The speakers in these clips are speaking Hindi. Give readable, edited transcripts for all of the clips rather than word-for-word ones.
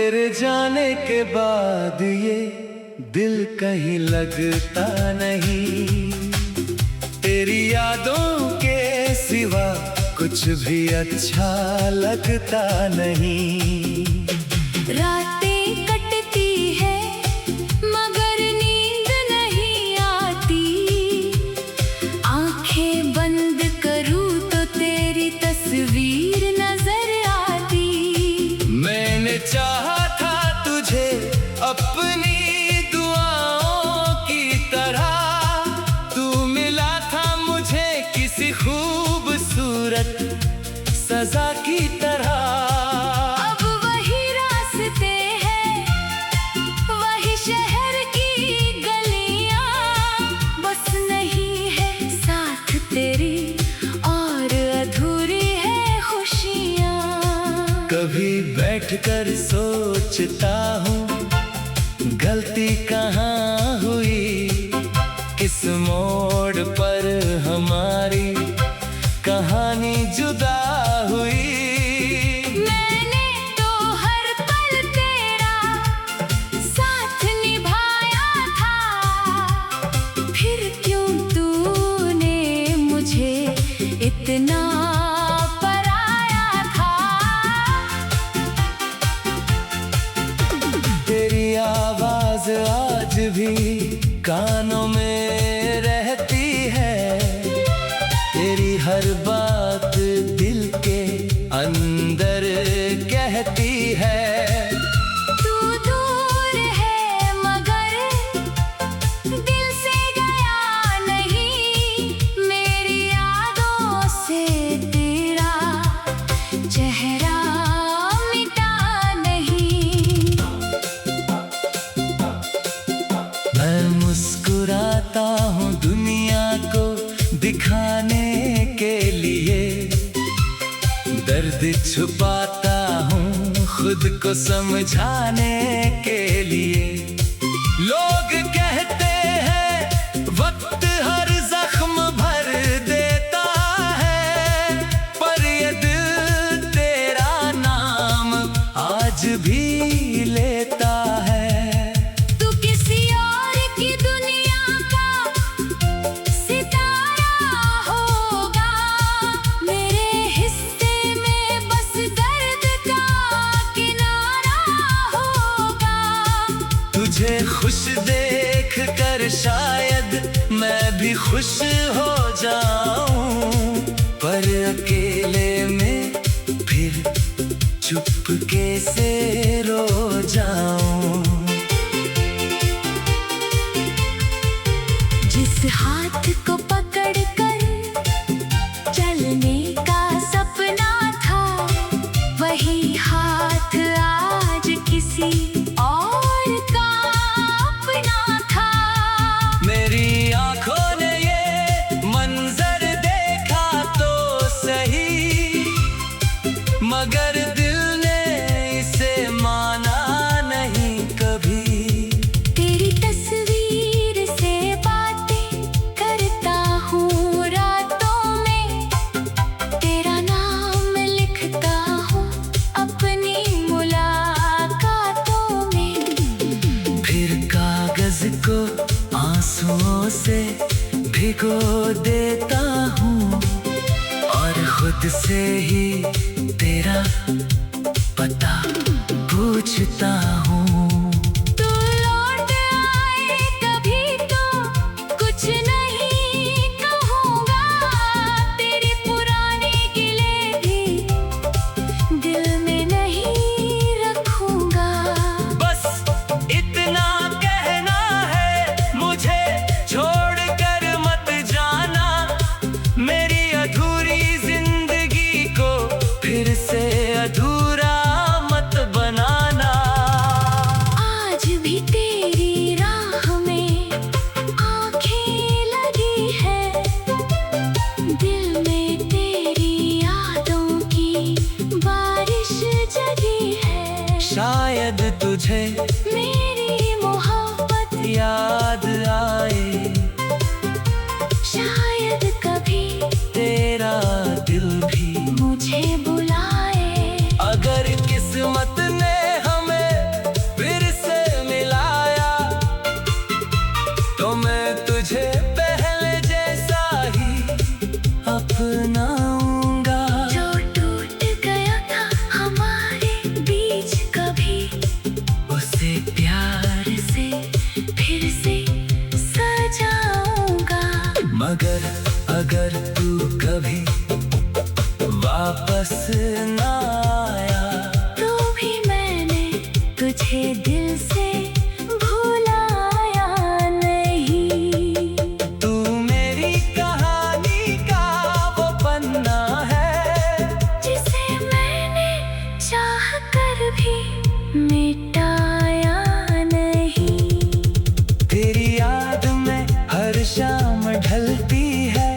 तेरे जाने के बाद ये दिल कहीं लगता नहीं, तेरी यादों के सिवा कुछ भी अच्छा लगता नहीं। रातें कटती है मगर नींद नहीं आती, आंखें बंद करूं तो तेरी तस्वीर नजर आती। मैंने चाहा था तुझे अपनी दुआओं की तरह, तू मिला था मुझे किसी खूबसूरत सजा की तरह। अब वही रास्ते हैं, वही शहर की गलियां, बस नहीं है साथ तेरी और अधूरी है खुशियां। कभी बैठकर सोचता हूँ गलती कहाँ हुई, किस मोड़ पर हमारी कहानी जुदा हुई। मैंने तो हर पल तेरा साथ निभाया था, फिर क्यों तूने मुझे इतना पराया था। तेरी आवाज आज भी कानों में रहती है, तेरी हर बात दिल के अंदर कहती है। तू दूर है मगर दिल से गया नहीं, मेरी यादों से तेरा चेहरा मिटा नहीं। मैं मुस्कुराता हूँ दुनिया को दिखाने के लिए, दर्द छुपाता हूँ खुद को समझाने के लिए। लोग कहते हैं वक्त हर जख्म भर देता है, पर ये दिल तेरा नाम आज भी लेता है। तू किसी और की दुनिया का सितारा होगा, मेरे हिस्से में बस दर्द का किनारा होगा। तुझे खुश देख कर शायद मैं भी खुश हो जाऊं, पर अकेले में फिर चुपके से रो जाऊं। जिस हाथ को पकड़ कर चलने का सपना था, वही हाथ आज किसी और का अपना था। मेरी आंखों ने ये मंजर देखा तो सही, मगर दिल ने इसे माना नहीं कभी। तेरी तस्वीर से बातें करता हूँ रातों में, तेरा नाम लिखता हूँ अपनी मुलाकातों में। फिर कागज को आंसुओं से भिगो देता हूँ और खुद से ही तेरा पता पूछता हूँ। तू लौट आए कभी तो कुछ नहीं कहूँगा, तेरे पुराने गिले भी दिल में नहीं रखूँगा। बस इतना कहना है मुझे, छोड़ कर मत जाना, मेरी अधूरी जिंदगी को फिर से अधूरा मत बनाना। आज भी तेरी राह में आंखें लगी है, दिल में तेरी यादों की बारिश जगी है। शायद तुझे मेरी मोहब्बत याद आए, शायद कभी तेरा दिल भी मुझे बुलाए। अगर किस्मत ने हमें अपनाऊंगा। जो टूट गया था हमारे बीच कभी, उसे प्यार से फिर से सजाऊंगा। मगर अगर तू कभी वापस ना आया, तो भी मैंने तुझे दिल से भुलाया नहीं। तू मेरी कहानी का वो पन्ना है, जिसे मैंने चाह कर भी मिटाया नहीं। तेरी याद में हर शाम ढलती है,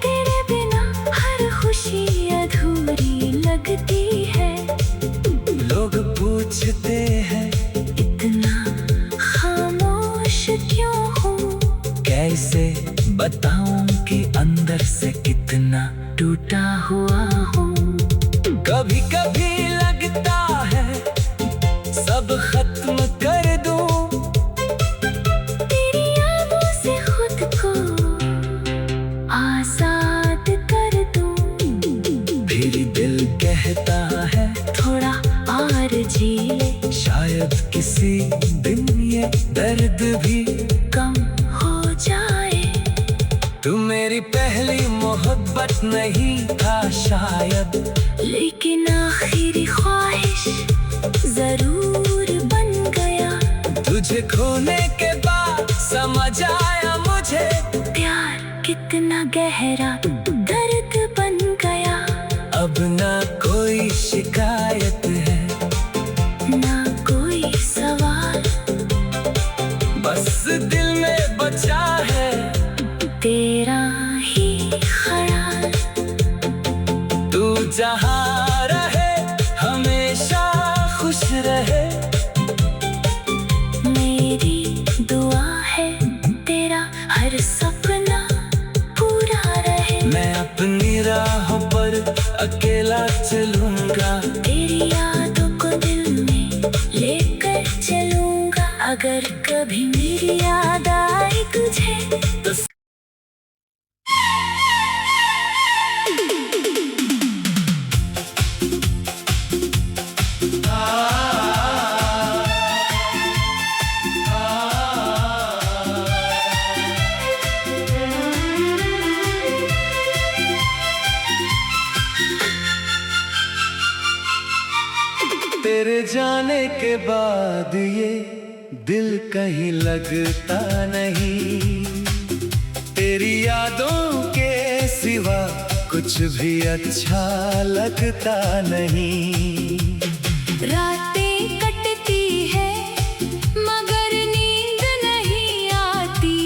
तेरे बिना हर खुशी अधूरी लगती है। लोग पूछते हैं इतना खामोश क्यों हूँ, कैसे बताऊं कि अंदर से कितना टूटा हुआ हूँ। कभी कभी लगता है सब खत्म कर दूं, तेरी यादों से खुद को आजाद कर दूं। फिर दिल कहता है थोड़ा और जी ले, शायद किसी दिन ये दर्द भी कम हो जाए। तू मेरी पहली मोहब्बत नहीं था शायद, लेकिन आखिरी ख्वाहिश जरूर बन गया। तुझे खोने के बाद समझ आया मुझे, प्यार कितना गहरा दर्द बन गया। अब ना कोई शिकायत है, ना कोई सवाल, बस दिल में बचा है तेरा ही ख्याल। तू जहाँ रहे हमेशा खुश रहे, मेरी दुआ है तेरा हर सपना पूरा रहे। मैं अपनी राह पर अकेला चलूंगा, तेरी यादों को दिल में लेकर चलूंगा। अगर कभी मेरी याद आई तुझे, तो तेरे जाने के बाद ये दिल कहीं लगता नहीं, तेरी यादों के सिवा कुछ भी अच्छा लगता नहीं। रातें कटती है मगर नींद नहीं आती।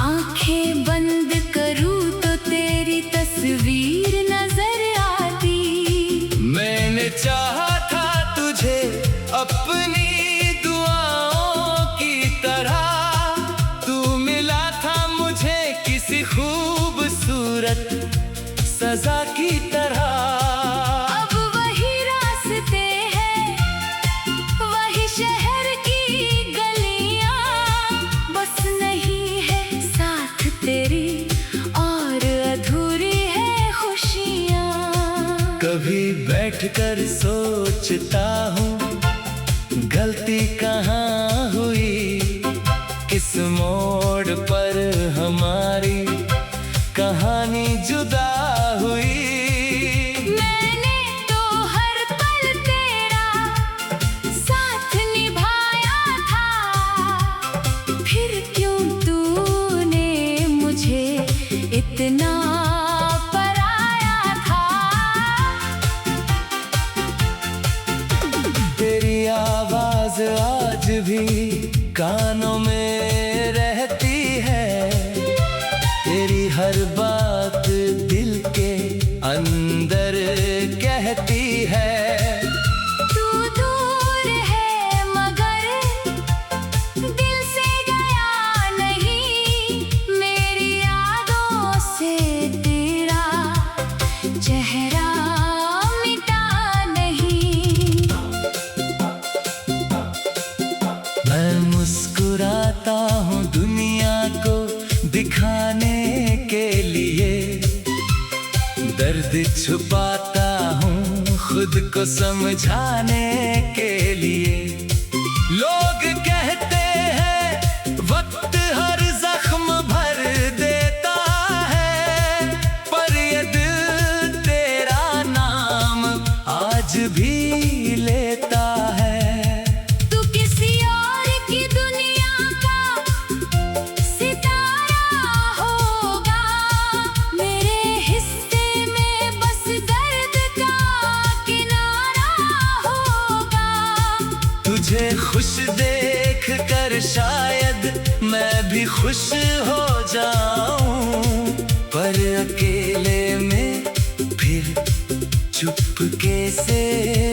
आंखें बंद करूं तो तेरी तस्वीर नजर आती। मैंने चाहा था तुझे अपनी दुआओं की तरह, तू मिला था मुझे किसी खूबसूरत सजा की तरह। अब वही रास्ते हैं, वही शहर की गलियां, बस नहीं है साथ तेरी और अधूरी है खुशियां। कभी बैठकर सोचता हूँ गलती कहाँ हुई, किस मोड़ पर हमारी कहानी जुदा हुई। मैंने तो हर पल तेरा साथ निभाया था, फिर क्यों तूने मुझे इतना पराया था। तेरी आवाज आज भी कानों में रहती है, तेरी हर बात दिल के अंदर कहती है। तू दूर है मगर दिल से गया नहीं, मेरी यादों से तेरा चेहरा मिटा नहीं। मैं मुस्कुराता हूँ दुनिया को दिखाने के लिए, छुपाता हूँ खुद को समझाने के लिए। लोग कहते हैं वक्त हर जख्म भर देता है, पर ये दिल तेरा नाम आज भी लेता है। तू किसी और की दुनिया का सितारा होगा, मेरे हिस्से में बस दर्द का किनारा होगा। तुझे खुश देख कर शायद मैं भी खुश हो जाऊं, पर अकेले में फिर चुपके से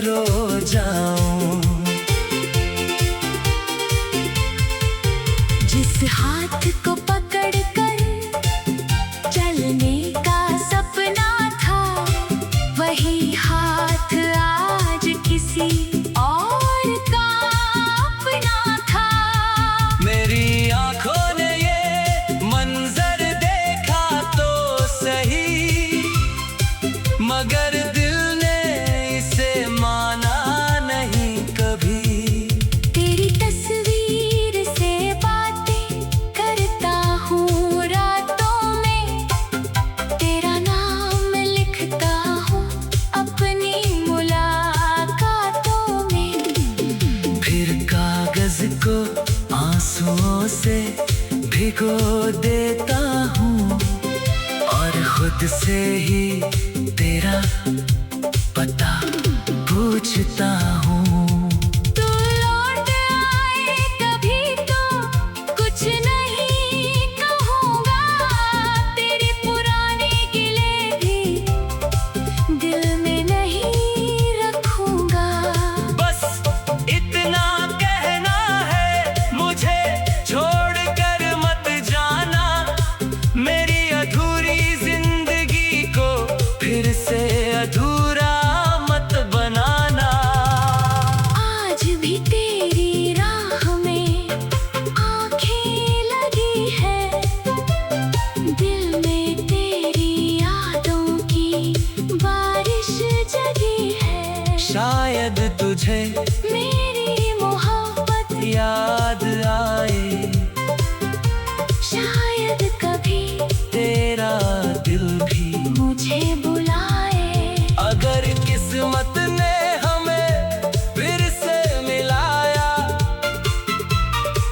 रो जाऊं। जिस हाथ को पकड़ कर चलने का सपना था, वही हाथ आज किसी और का अपना था। मेरी आंखों ने ये मंजर देखा तो सही, मगर दिल ने इसे माना नहीं कभी। तेरी तस्वीर से बातें करता हूँ रातों में, तेरा नाम लिखता हूँ अपनी मुलाकातों में। फिर कागज को आंसुओं से भिगो देता हूँ, और खुद से ही तेरा पता पूछता हूँ। तू लौट आए कभी तो कुछ नहीं कहूँगा, तेरी पुरानी गिले भी दिल में नहीं रखूँगा। बस इतना कहना है मुझे, छोड़ कर मत जाना, मेरी अधूरी जिंदगी को फिर से अधूरा मत बनाना। आज भी तेरी राह में आँखें लगी है, दिल में तेरी यादों की बारिश जगी है। शायद तुझे मेरी मोहब्बत याद आए, शायद कभी तेरा दिल भी मुझे बुलाए। अगर किस्मत ने हमें फिर से मिलाया,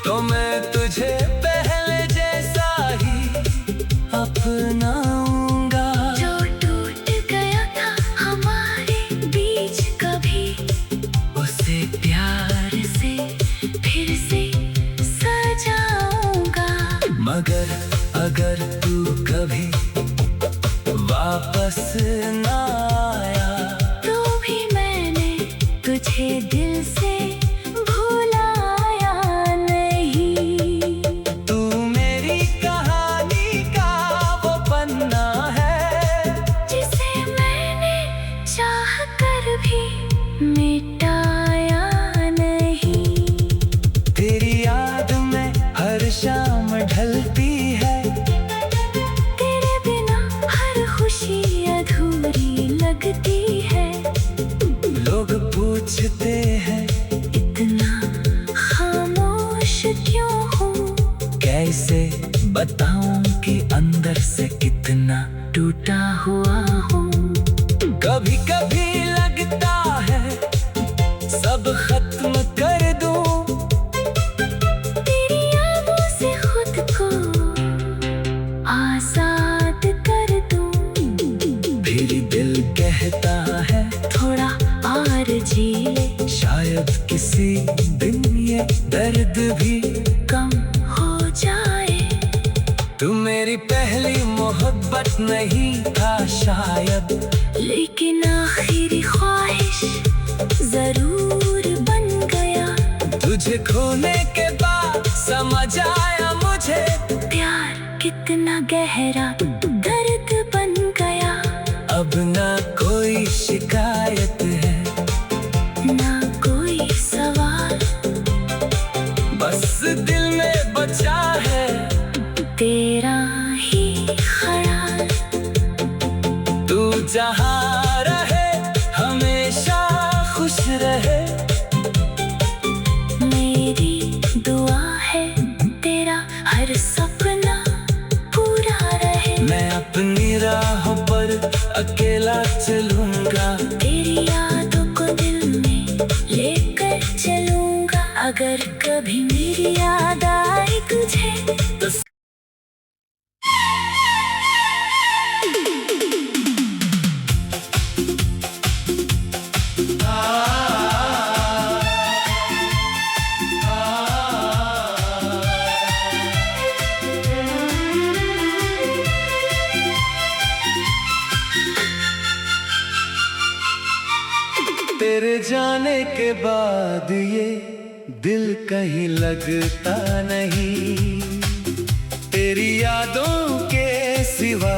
तो मैं तुझे पहले जैसा ही अपनाऊंगा। जो टूट गया था हमारे बीच कभी, उसे प्यार से फिर से सजाऊंगा। मगर अगर तू कभी वापस ना आया, तो भी मैंने तुझे दिल से भुलाया नहीं। तू मेरी कहानी का वो पन्ना है, जिसे मैंने चाह कर भी मिटाया नहीं। तेरी याद में हर शाम ढलती है, तेरे बिना हर खुशी अधूरी लगती है। लोग पूछते हैं इतना खामोश क्यों हूँ, कैसे बताऊं कि अंदर से कितना टूटा हुआ हूँ। कभी कभी लगता है सब खत्म कर दूं, तेरी यादों से खुद को आजाद कर दूं। फिर दिल कहता है थोड़ा और जी ले, शायद किसी दिन ये दर्द भी कम हो जाए। तू मेरी पहली मोहब्बत नहीं था शायद, लेकिन आखिरी ख्वाहिश जरूर बन गया। तुझे खोने के बाद समझ आया मुझे, प्यार कितना गहरा दर्द बन गया। अब ना कोई शिकायत है, ना कोई सवाल, बस दिल में बचा है तेरा ही ख्याल। तू जहाँ रहे हमेशा खुश रहे। मेरी दुआ है तेरा हर सपना पूरा रहे। मैं अपनी राह पर अकेला चलूंगा, तेरी यादों को दिल में लेकर चलूंगा। अगर कभी मेरी याद आई तुझे तो तेरे जाने के बाद ये दिल कहीं लगता नहीं। तेरी यादों के सिवा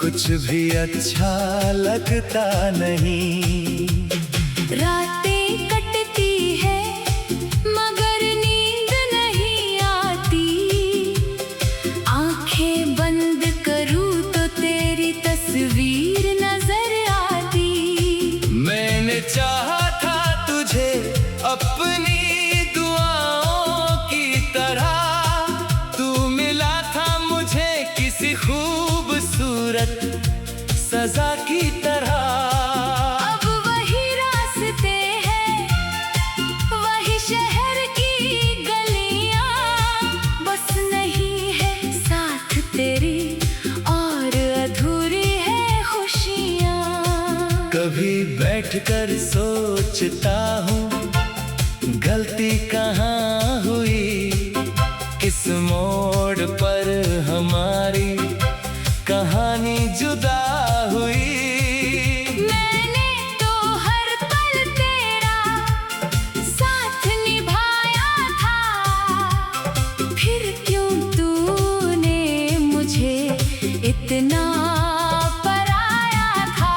कुछ भी अच्छा लगता नहीं। रातें कटती है मगर नींद नहीं आती। आंखें बंद करूं तो तेरी तस्वीर नजर आती। मैंने चाहा था तुझे अपनी दुआओं की तरह, तू मिला था मुझे किसी खूबसूरत सजा की तरह। अब वही रास्ते हैं, वही शहर की गलियां, बस नहीं है साथ तेरी और अधूरी है खुशियां। कभी बैठकर सोचता हूँ गलती कहाँ हुई, किस मोड़ पर हमारी कहानी जुदा हुई। मैंने तो हर पल तेरा साथ निभाया था, फिर क्यों तूने मुझे इतना पराया था।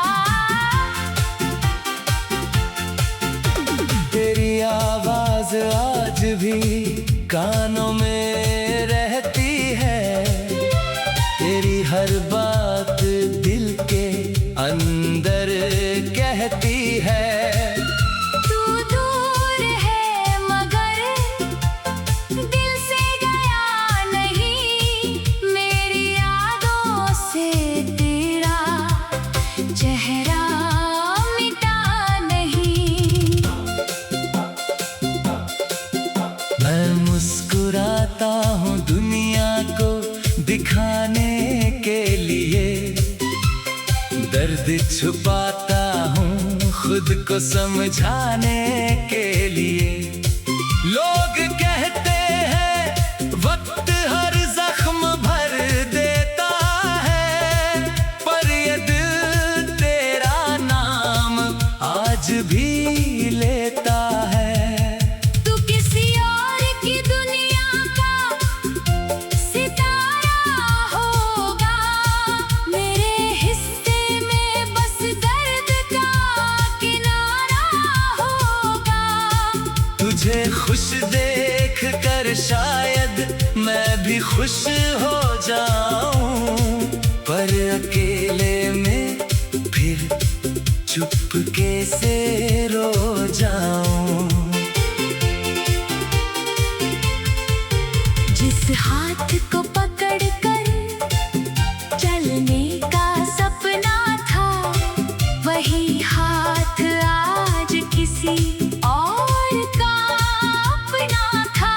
तेरी आवाज आज भी कानों में रहती है, तेरी हर बात दिल के अंदर कहती है। तू दूर है मगर दिल से गया नहीं, मेरी यादों से तेरा चेहरा मिटा नहीं। मैं मुस्कुराता हूँ दुनिया को दिखाने के लिए, दर्द छुपाता हूँ खुद को समझाने के लिए। लोग कहते हैं वक्त हर जख्म भर देता है, पर ये दिल तेरा नाम आज भी लेता है। तू किसी और की दुनिया का सितारा होगा, मेरे हिस्से में बस दर्द का किनारा होगा। तुझे खुश देख कर शायद मैं भी खुश हो जाऊं, पर अकेले में फिर चुपके से रो जाऊं। जिस हाथ को पकड़ कर चलने का सपना था, वही हाथ आज किसी और का अपना था।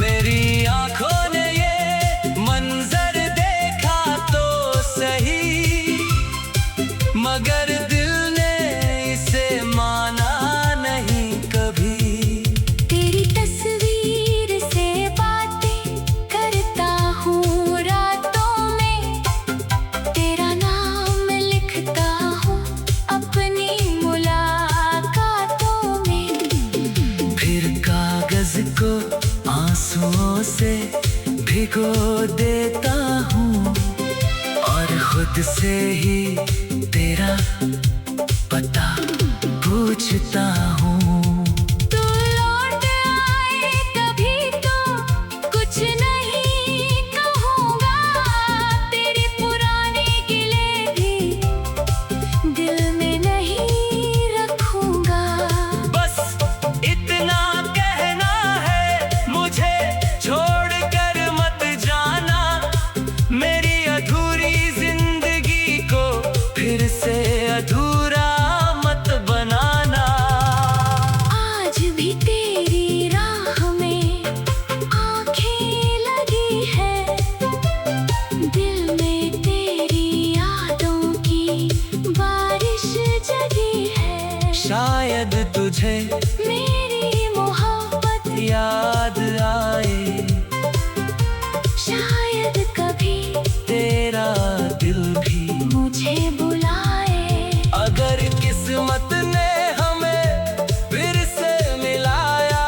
मेरी आंखों ने ये मंजर देखा तो सही, मगर दिल ने इसे माना नहीं कभी। तेरी तस्वीर से बातें करता हूँ रातों में, तेरा नाम लिखता हूँ अपनी मुलाकातों में। फिर कागज को आंसुओं से भिगो देता हूँ और खुद से ही तेरा पता पूछता हूँ। तू लौट आए कभी तो कुछ नहीं कहूँगा, तेरी पुरानी गिले भी मेरी मोहब्बत याद आए। शायद कभी तेरा दिल भी मुझे बुलाए। अगर किस्मत ने हमें फिर से मिलाया,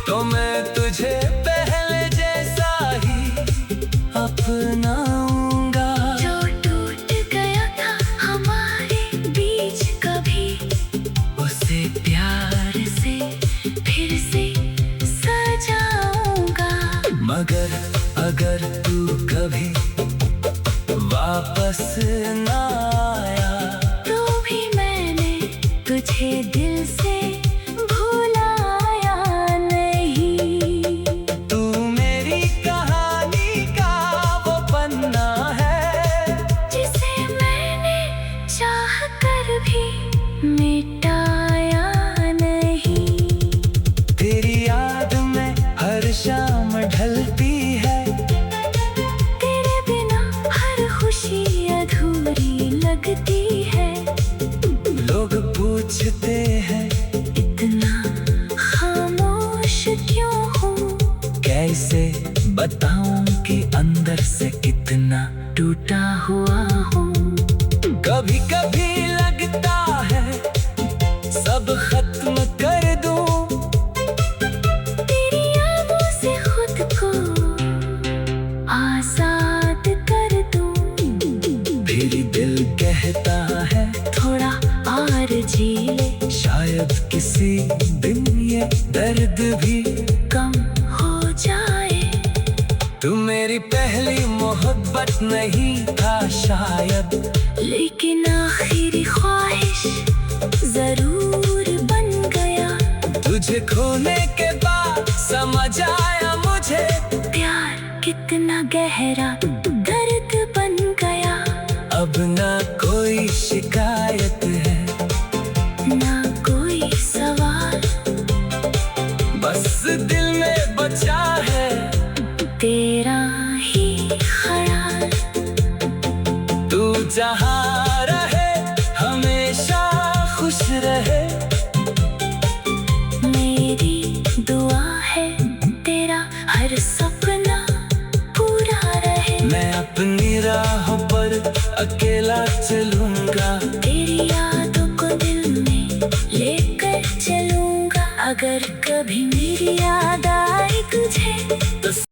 तो मैं तुझे पहले जैसा ही अपनाऊंगा। जो टूट गया था हमारे बीच कभी, उसे प्यार से फिर से सजाऊंगा। मगर अगर तू कभी वापस ना आया, तो भी मैंने तुझे दिल से भुलाया नहीं। तू मेरी कहानी का वो पन्ना है, जिसे मैंने चाह कर भी मिटाया नहीं। तेरी याद में हर शाम ढलती है। तेरे बिना हर खुशी अधूरी लगती है। लोग पूछते हैं इतना खामोश क्यों हूँ, कैसे बताऊं कि अंदर से कितना टूटा हुआ हूँ। कभी कभी लगता है सब खत्म कर दूं, तेरी यादों से खुद को आजाद कर दूं। फिर दिल कहता है थोड़ा और जी ले, शायद किसी दिन ये दर्द भी कम हो जाए। तू मेरी पहली मोहब्बत नहीं था शायद, लेकिन आखिरी ख्वाहिश जरूर बन गया। तुझे खोने के बाद समझ आया मुझे, प्यार कितना गहरा दर्द बन गया। अब ना कोई शिकायत है, ना कोई सवाल, बस दिल में बचा है तेरा ही ख्याल। तू जहाँ रहे हमेशा खुश रहे। मेरी दुआ है तेरा हर सपना पूरा रहे। मैं अपनी राह पर अकेला चलूं,